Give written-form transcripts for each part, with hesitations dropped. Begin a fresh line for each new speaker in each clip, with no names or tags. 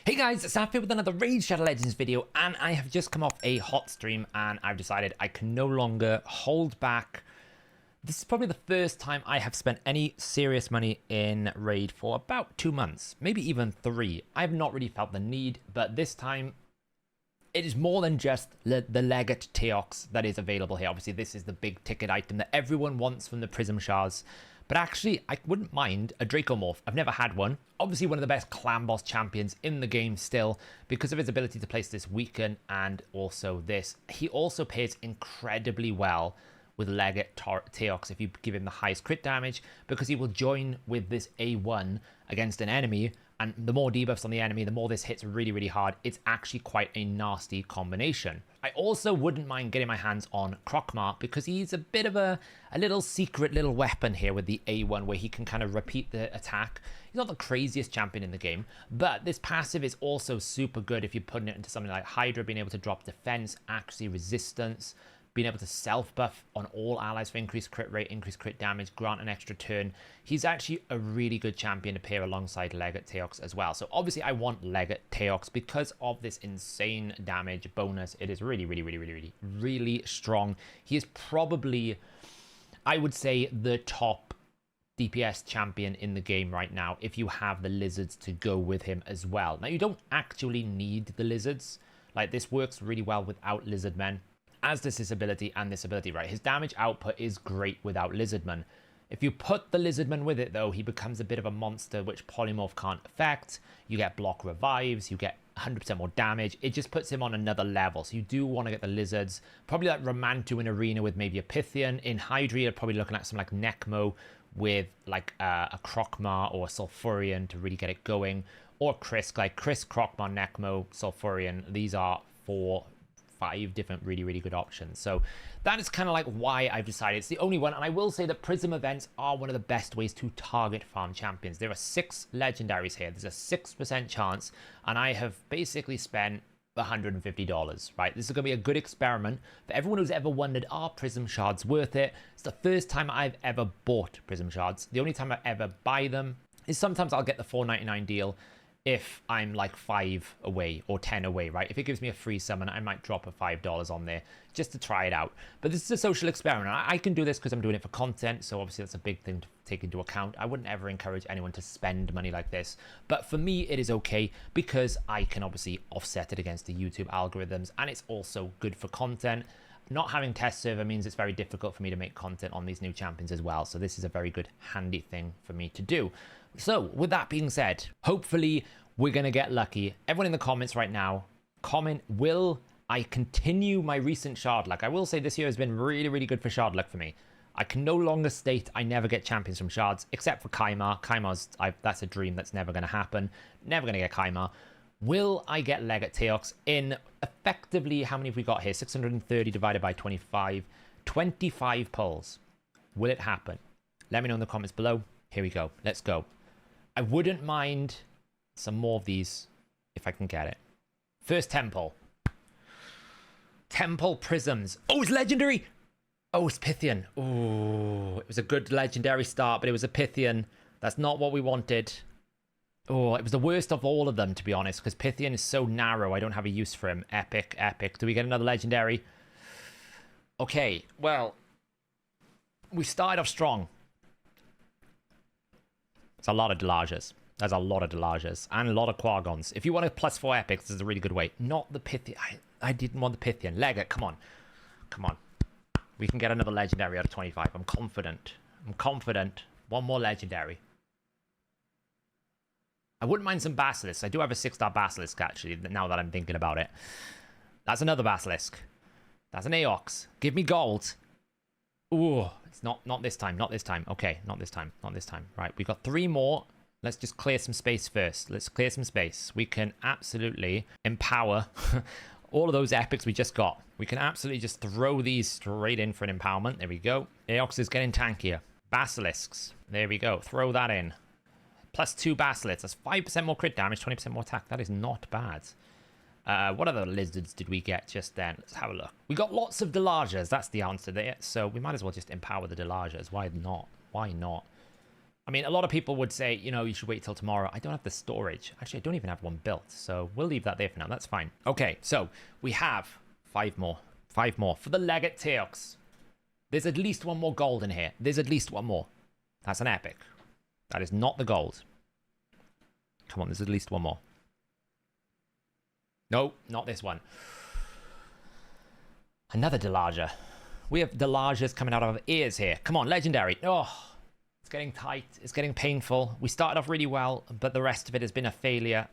Hey guys, it's Saf here with another Raid Shadow Legends video, and I have just come off a hot stream and I've decided I can no longer hold back. This is probably the first time I have spent any serious money in Raid for about 2 months, maybe even 3. I have not really felt the need, but this time it is more than just the Legate Teox that is available here. Obviously this is the big ticket item that everyone wants from the Prism Shards. But actually, I wouldn't mind a Dracomorph. I've never had one. Obviously, one of the best clan boss champions in the game still, because of his ability to place this weaken and also this. He also pairs incredibly well with Legate Teox if you give him the highest crit damage, because he will join with this A1 against an enemy, and the more debuffs on the enemy, the more this hits really, really hard. It's actually quite a nasty combination. I also wouldn't mind getting my hands on Krokmar, because he's a bit of a little secret little weapon here with the A1, where he can kind of repeat the attack. He's not the craziest champion in the game, but this passive is also super good if you're putting it into something like Hydra, being able to drop defense, accuracy, resistance, being able to self-buff on all allies for increased crit rate, increased crit damage, grant an extra turn. He's actually a really good champion to pair alongside Legate Teox as well. So obviously I want Legate Teox because of this insane damage bonus. It is really strong. He is probably, I would say, the top DPS champion in the game right now if you have the lizards to go with him as well. Now, you don't actually need the lizards. Like, this works really well without lizardmen, as does this ability and this ability, right? His damage output is great without Lizardmen. If you put the Lizardman with it, though, he becomes a bit of a monster, which Polymorph can't affect. You get block revives, you get 100% more damage. It just puts him on another level. So you do want to get the Lizards. Probably like Romantu in Arena with maybe a Pythian. In Hydra, you're probably looking at some like Necmo with like a Krokmar or a Sulfurion to really get it going. Or Krisk, like Krisk, Krokmar, Necmo, Sulfurion. These are 5 different really good options. So that is kind of like why I've decided it's the only one. And I will say that Prism events are one of the best ways to target farm champions. There are 6 legendaries here. There's a 6% chance, and I have basically spent $150, right? This is going to be a good experiment for everyone who's ever wondered, are Prism Shards worth it? It's the first time I've ever bought Prism Shards. The only time I ever buy them is sometimes I'll get the $4.99 deal if I'm like 5 away or 10 away, right? If it gives me a free summon, I might drop a $5 on there just to try it out. But this is a social experiment. I can do this because I'm doing it for content, so obviously that's a big thing to take into account. I wouldn't ever encourage anyone to spend money like this, but for me it is okay because I can obviously offset it against the YouTube algorithms, and it's also good for content. Not having test server means it's very difficult for me to make content on these new champions as well, so this is a very good handy thing for me to do. So with that being said, hopefully we're gonna get lucky. Everyone in the comments right now, comment, will I continue my recent shard luck? I will say this year has been really good for shard luck for me. I can no longer state I never get champions from shards, except for Kymar. That's a dream that's never gonna happen. Never gonna get Kymar. Will I get Legate Teox in effectively, how many have we got here? 630 divided by 25. 25 pulls. Will it happen? Let me know in the comments below. Here we go. Let's go. I wouldn't mind some more of these if I can get it. First temple. Temple Prisms. Oh, it's legendary. Oh, it's Pythian. Oh, it was a good legendary start, but it was a Pythian. That's not what we wanted. Oh, it was the worst of all of them, to be honest, because Pythian is so narrow. I don't have a use for him. Epic. Do we get another legendary? Okay, well, we started off strong. It's a lot of Delages. There's a lot of Delages and a lot of Quagons. If you want a +4 epics, this is a really good way. Not the Pythian. I didn't want the Pythian. Legate, come on. Come on. We can get another legendary out of 25. I'm confident. One more legendary. I wouldn't mind some Basilisks. I do have a 6-star Basilisk, actually, now that I'm thinking about it. That's another Basilisk. That's an Aox. Give me gold. Ooh, it's not this time. Okay, not this time. Right, we got 3 more. Let's just clear some space first. Let's clear some space. We can absolutely empower all of those epics we just got. We can absolutely just throw these straight in for an empowerment. There we go. Aox is getting tankier. Basilisks. There we go. Throw that in. +2 Basilisks. That's 5% more crit damage, 20% more attack. That is not bad. What other lizards did we get just then? Let's have a look. We got lots of Delages. That's the answer there. So we might as well just empower the Delages. Why not? I mean, a lot of people would say, you know, you should wait till tomorrow. I don't have the storage. Actually, I don't even have one built, so we'll leave that there for now. That's fine. Okay, so we have 5 more. 5 more for the Legate Teox. There's at least 1 more gold in here. There's at least 1 more. That's an epic. That is not the gold. Come on, there's at least 1 more. No, not this one. Another Delager. We have Delagers coming out of our ears here. Come on, legendary. Oh, it's getting tight. It's getting painful. We started off really well, but the rest of it has been a failure.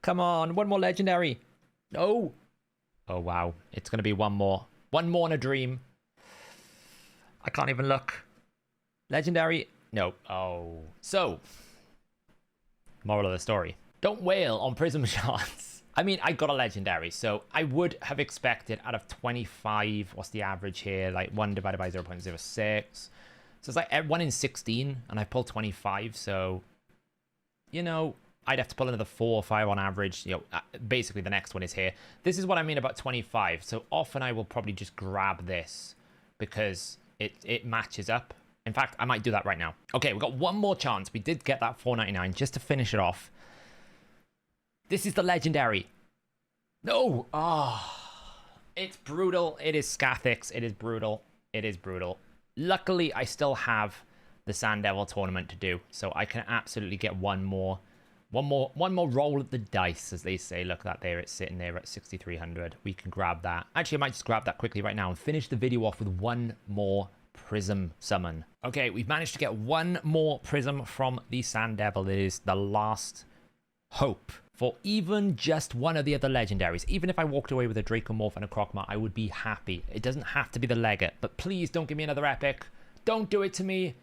Come on, 1 more legendary. No. Oh, wow. It's going to be 1 more. 1 more in a dream. I can't even look. Legendary. No. Oh. So, moral of the story. Don't wail on Prism Shards. I mean, I got a legendary, so I would have expected out of 25, what's the average here? Like 1 divided by 0.06. So it's like 1 in 16, and I pulled 25, so, you know, I'd have to pull another 4 or 5 on average. You know, basically the next one is here. This is what I mean about 25. So often I will probably just grab this because it matches up. In fact, I might do that right now. Okay, we've got 1 more chance. We did get that $4.99 just to finish it off. This is the legendary. No! Ah, oh, it's brutal. It is Scathix. It is brutal. It is brutal. Luckily, I still have the Sand Devil tournament to do, so I can absolutely get one more roll of the dice, as they say. Look at that there. It's sitting there at 6,300. We can grab that. Actually, I might just grab that quickly right now and finish the video off with 1 more Prism summon. Okay, we've managed to get 1 more Prism from the Sand Devil. It is the last hope for even just one of the other legendaries. Even if I walked away with a Dracomorph and a Crocmar, I would be happy. It doesn't have to be the Legate, but please don't give me another epic. Don't do it to me.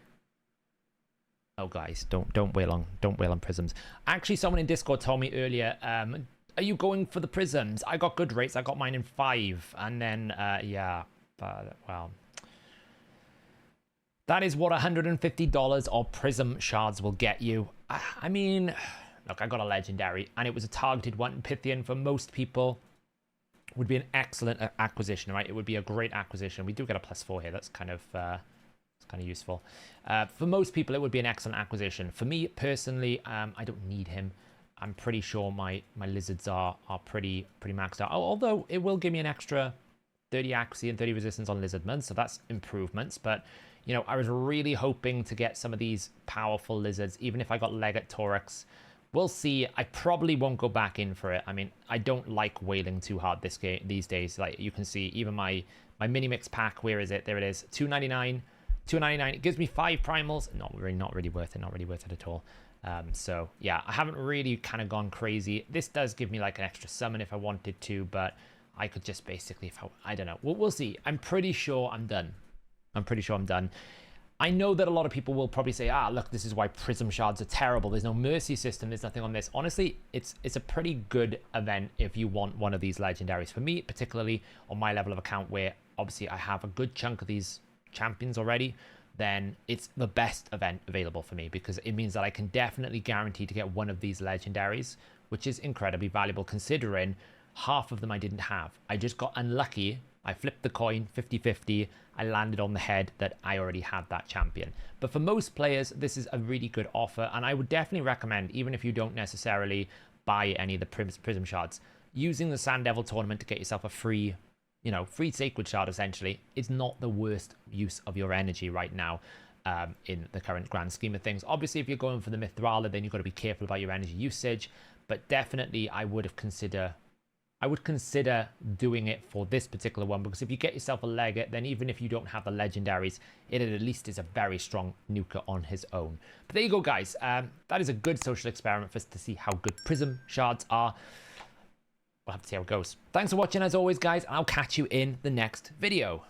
Oh, guys, don't wail on Prisms. Actually, someone in Discord told me earlier, are you going for the Prisms? I got good rates. I got mine in 5, and then yeah, well, that is what $150 of Prism Shards will get you. I mean, look, I got a legendary, and it was a targeted one. Pythian for most people would be an excellent acquisition, right? It would be a great acquisition. We do get a +4 here. That's kind of useful. For most people, it would be an excellent acquisition. For me personally, I don't need him. I'm pretty sure my lizards are pretty maxed out. Although it will give me an extra 30 accuracy and 30 resistance on Lizardmen, so that's improvements. But you know, I was really hoping to get some of these powerful lizards, even if I got Legate Teox. We'll see. I probably won't go back in for it. I mean, I don't like wailing too hard these days. Like you can see, even my mini mix pack. Where is it? There it is. $2.99. $2.99. It gives me 5 primals. Not really worth it. Not really worth it at all. So yeah, I haven't really kind of gone crazy. This does give me like an extra summon if I wanted to, but I could just basically, I don't know. We'll see. I'm pretty sure I'm done. I know that a lot of people will probably say, look, this is why Prism Shards are terrible. There's no mercy system. There's nothing on this. Honestly, it's a pretty good event if you want one of these legendaries. For me, particularly on my level of account, where obviously I have a good chunk of these champions already, then it's the best event available for me, because it means that I can definitely guarantee to get one of these legendaries, which is incredibly valuable considering half of them I didn't have. I just got unlucky. I flipped the coin 50-50. I landed on the head that I already had that champion. But for most players, this is a really good offer, and I would definitely recommend, even if you don't necessarily buy any of the Prism Shards, using the Sand Devil tournament to get yourself a free Sacred Shard, essentially, is not the worst use of your energy right now in the current grand scheme of things. Obviously, if you're going for the Mithrala, then you've got to be careful about your energy usage, but definitely I would consider doing it for this particular one, because if you get yourself a Legate, then even if you don't have the legendaries, it at least is a very strong nuker on his own. But there you go, guys. That is a good social experiment for us to see how good Prism Shards are. We'll have to see how it goes. Thanks for watching as always, guys. I'll catch you in the next video.